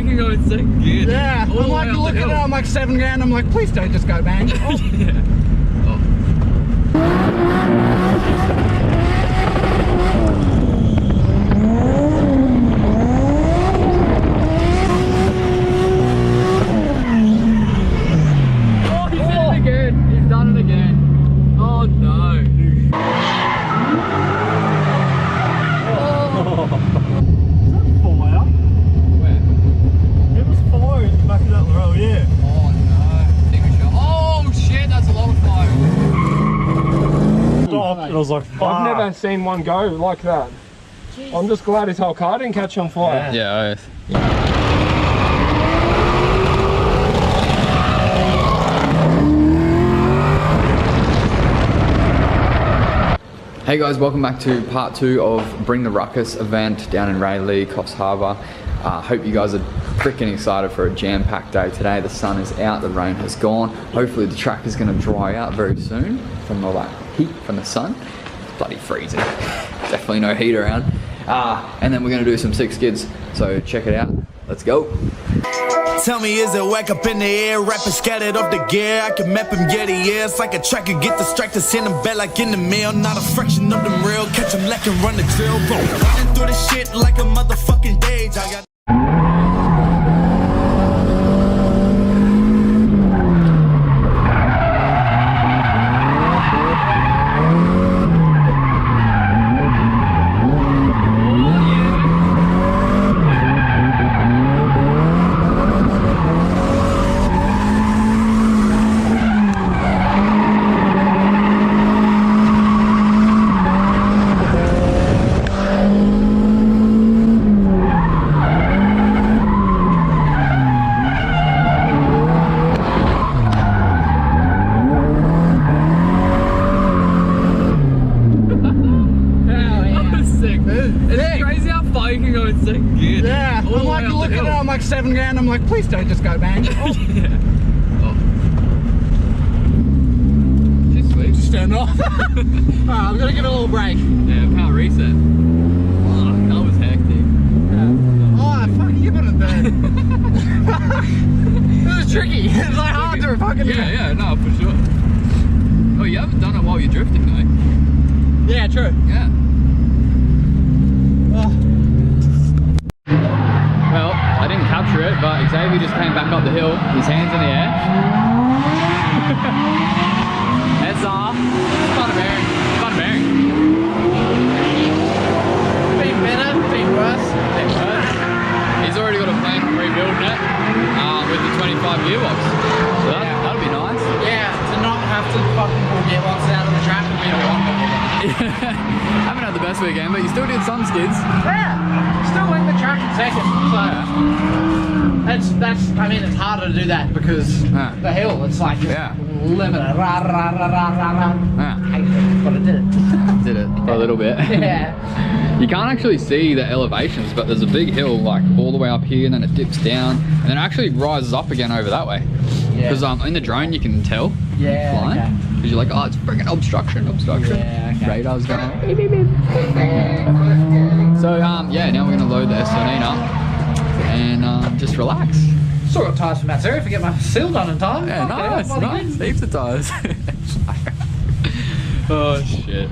fucking going second gear. Yeah, I'm like looking at it, I'm like 7 grand, I'm like, please don't just go bang. Oh. Yeah. And I was like, fuck. I've never seen one go like that. Jeez. I'm just glad his whole car didn't catch on fire. Yeah. Hey guys, welcome back to part 2 of Bring the Ruckus event down in Raleigh, Coffs Harbour. Hope you guys are freaking excited for a jam-packed day today. The sun is out, the rain has gone. Hopefully the track is going to dry out very soon from all that heat from the sun. It's bloody freezing. Definitely no heat around. And then we're going to do some sick skids. So check it out. Let's go. Tell me, is it whack up in the air? Rapping scattered off the gear. I can map him, yeah, the air. It's like a tracker, get distracted, send him back like in the mail. Not a fraction of them real. Catch him lacking, run the drill. Bro, running through the shit like a motherfucking dage. I got Yeah, I'm like looking at it, I'm like 7 grand, I'm like, please don't just go bang. Oh. Yeah. Oh. Just sweet. Just turned off. Alright, I'm gonna give it a little break. Yeah, power reset. Oh, that was hectic. Yeah. Oh, fucking give it a burn. It was tricky. It's like hard to fucking. Yeah, no, for sure. Oh, you haven't done it while you're drifting though. Yeah, true. Yeah. Oh. Well, I didn't capture it, but Xavier just came back up the hill, his hands in the air. That's all. Fun bearing. Fun bearing. Been better, been worse. He's already got a plan for rebuilding it with the 25 gearbox. So that'll be nice. Yeah, to not have to fucking pull gearboxes out of the track would be a wonderful. Haven't had the best weekend, but you still did some skids. Yeah, still in the track in second. So that's. I mean, it's harder to do that because the hill. It's like limited. Rah, rah, rah, rah, rah, rah. I hate it, but I did it. Did it for a little bit. Yeah. You can't actually see the elevations, but there's a big hill like all the way up here, and then it dips down, and then it actually rises up again over that way. Because in the drone you can tell. Yeah. Flying. Because you're like, oh, it's freaking obstruction. Yeah, okay. Radar's going. So yeah, now we're gonna load the S13 up and just relax. Still got tyres from Matsuri if I get my seal done in time. Yeah, nice. Heaps of tyres. Oh shit.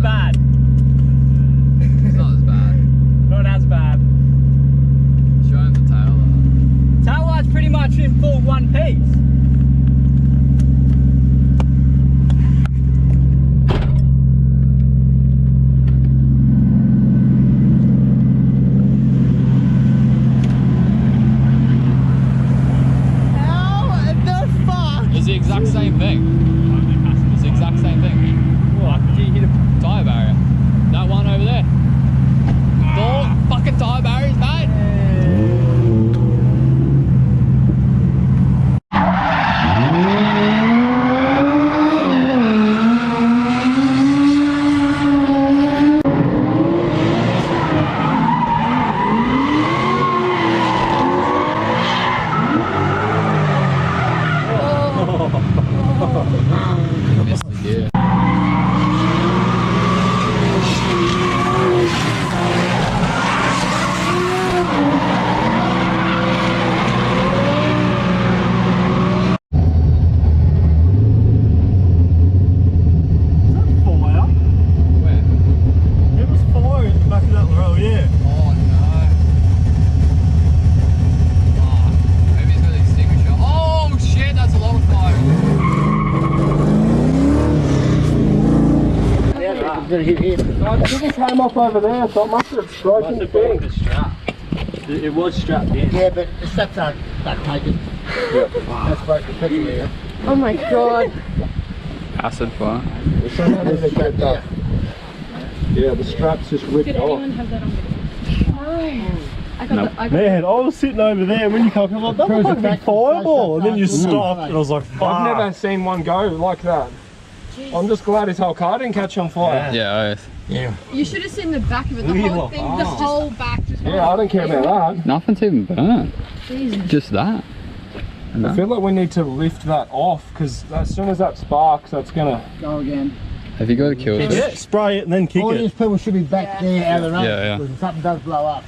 bad. It's not as bad. Not as bad. Show him the tail light. Tail light's pretty much in full one piece. It's the exact same thing. It's the exact same thing. What? Did you hit a Tyre barrier. That one over there. Four fucking tyre barriers, mate. Missed the gear. Fire? Where? It was fire in the back of that row, yeah. Oh no. Oh, maybe it's got the extinguisher. Oh shit, that's a lot of fire. It just came off over there, so it must have broken the thing. The strap. It was strapped in. Yeah, but the straps aren't taken. That's broken the picture there. Oh my god. Acid fire. Yeah, the strap's just ripped Did off. anyone have that on video? No. I got I got Man, I was sitting over there and when you come up, I was like, that looks like a big fireball. And then you stopped and I was like, I've fuck. never seen one go like that. I'm just glad his whole car didn't catch on fire. Yeah, You should have seen the back of it. The whole thing, the whole back just Yeah, I don't care about that. nothing's even burnt. Jesus. Just that. I feel like we need to lift that off because as soon as that sparks, that's gonna. Go again. Have you got a kill switch? Yeah, spray it and then kick All these it. people should be back there out of the road. Yeah. Because if something does blow up.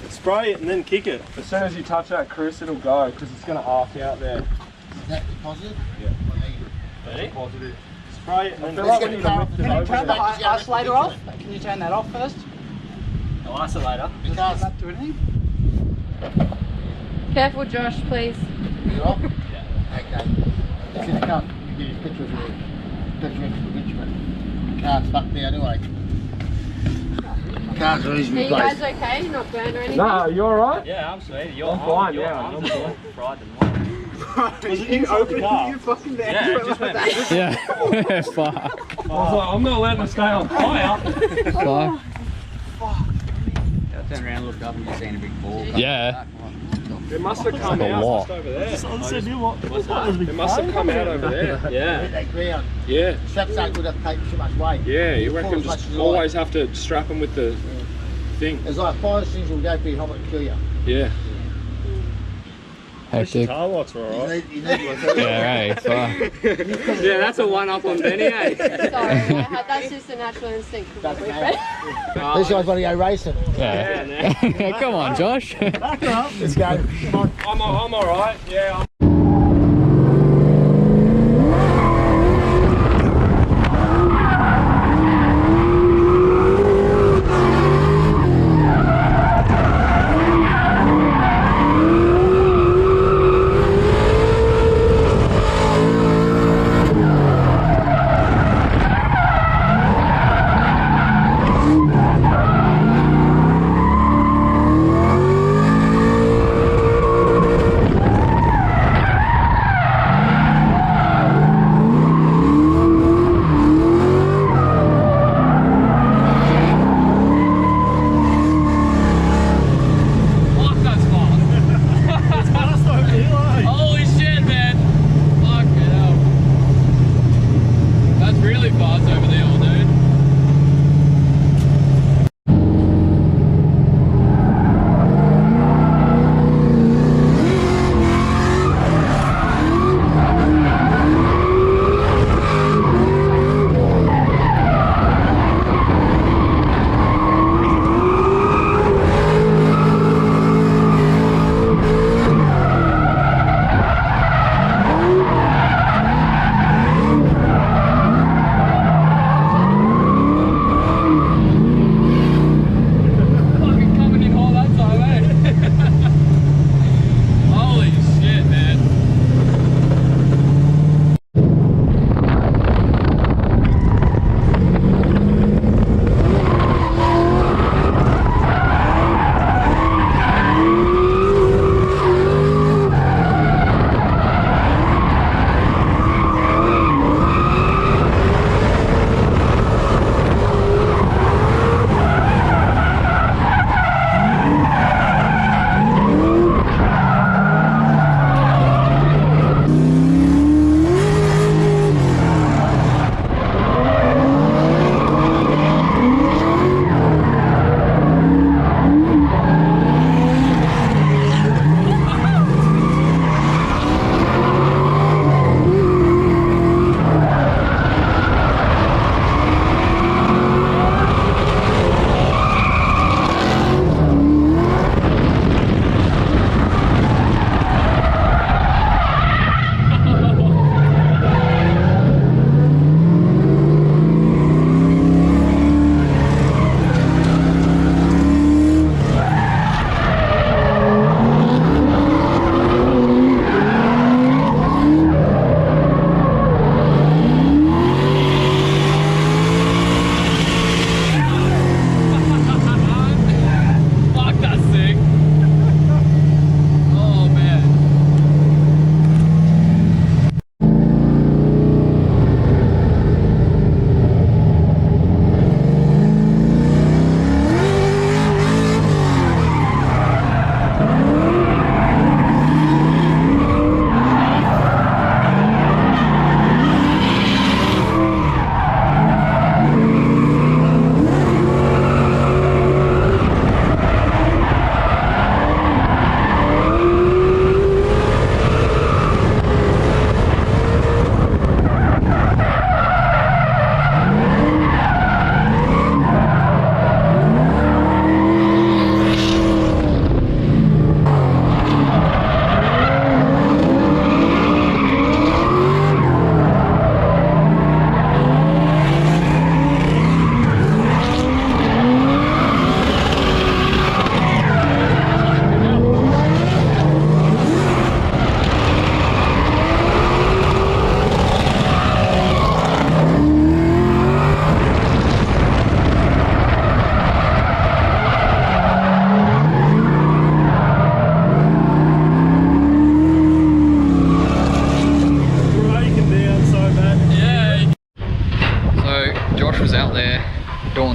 Spray it and then kick it. As soon as you touch that cruise, it'll go because it's gonna arc out there. Is that positive? Ready? Positive. Spray it and then I feel like we Can need to lift it you over turn there. the isolator off? Can you turn that off first? the isolator. Does that do anything? Careful, Josh, please. You off? Yeah. Okay. If you can't, you get a picture of your detrimental instrument. The car's stuck there anyway. Cars are easily Are you guys replaced. okay? You're not burned or anything? Nah, you alright? Yeah, I'm sweet. I'm fine, yeah. I'm fine. fried than mine. Was it you opened you fucking there? Yeah, it just went. Yeah. Fuck. I was like, I'm not letting it stay on fire. Fuck. I turned around, looked up, and you seen a big ball. Yeah. It must have come a out lot. just over there. I said, you what? It must have come out over there. Hit Yeah. that ground. Yeah. Straps aren't good enough to take too much weight. Yeah, you Pull reckon as much just as you always have to strap them with the thing. There's like 5 things will go for your helmet and kill you. Yeah. Hectic. Car lights were alright. You need one. Yeah, right. Fuck. Yeah, that's a one up on Benny, eh? Sorry, that's just a natural instinct for my boyfriend. These guys want to go racing. Yeah. Come on, Josh. Let's go. Come on. I'm alright. Yeah.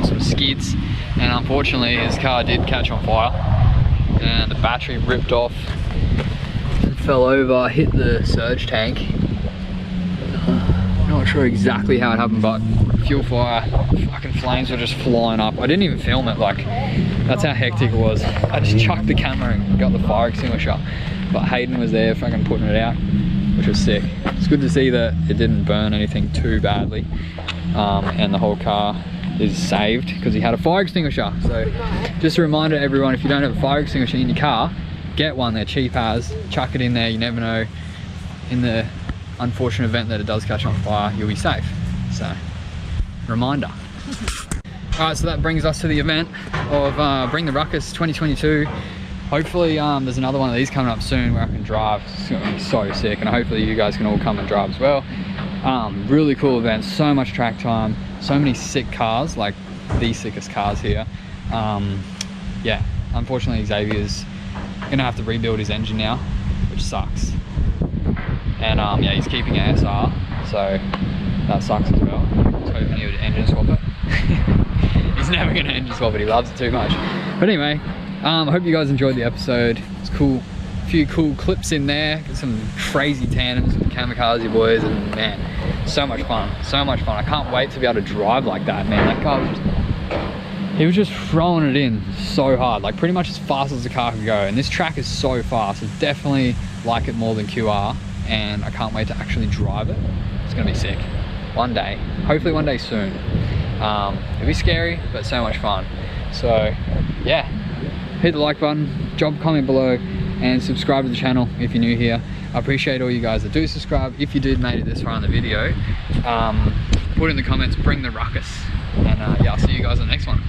on some skids, and unfortunately his car did catch on fire and the battery ripped off and fell over, hit the surge tank. Not sure exactly how it happened, but fuel fire, fucking flames were just flying up. I didn't even film it, like that's how hectic it was. I just chucked the camera and got the fire extinguisher, but Hayden was there fucking putting it out, which was sick. It's good to see that it didn't burn anything too badly, and the whole car is saved because he had a fire extinguisher. So just a reminder to everyone, if you don't have a fire extinguisher in your car, get one. They're cheap as, chuck it in there. You never know, in the unfortunate event that it does catch on fire, you'll be safe. So reminder. Alright, so that brings us to the event of Bring the Rukus 2022. Hopefully there's another one of these coming up soon where I can drive. It's gonna be so sick, and hopefully you guys can all come and drive as well. Really cool event, so much track time, so many sick cars, like the sickest cars here. Yeah, unfortunately Xavier's gonna have to rebuild his engine now, which sucks. And yeah, he's keeping an SR, so that sucks as well. I was hoping he would engine swap it. He's never gonna engine swap it, he loves it too much. But anyway, I hope you guys enjoyed the episode. It's cool, a few cool clips in there, some crazy tandems with kamikaze boys, and man, so much fun, so much fun. I can't wait to be able to drive like that, man. That car was just, he was just throwing it in so hard, like pretty much as fast as the car could go. And this track is so fast, I definitely like it more than QR, and I can't wait to actually drive it. It's gonna be sick. One day, hopefully one day soon. It'll be scary, but so much fun. So yeah, hit the like button, drop a comment below, and subscribe to the channel if you're new here. I appreciate all you guys that do subscribe. If you did made it this far in the video, put in the comments, bring the ruckus. And yeah, I'll see you guys on the next one.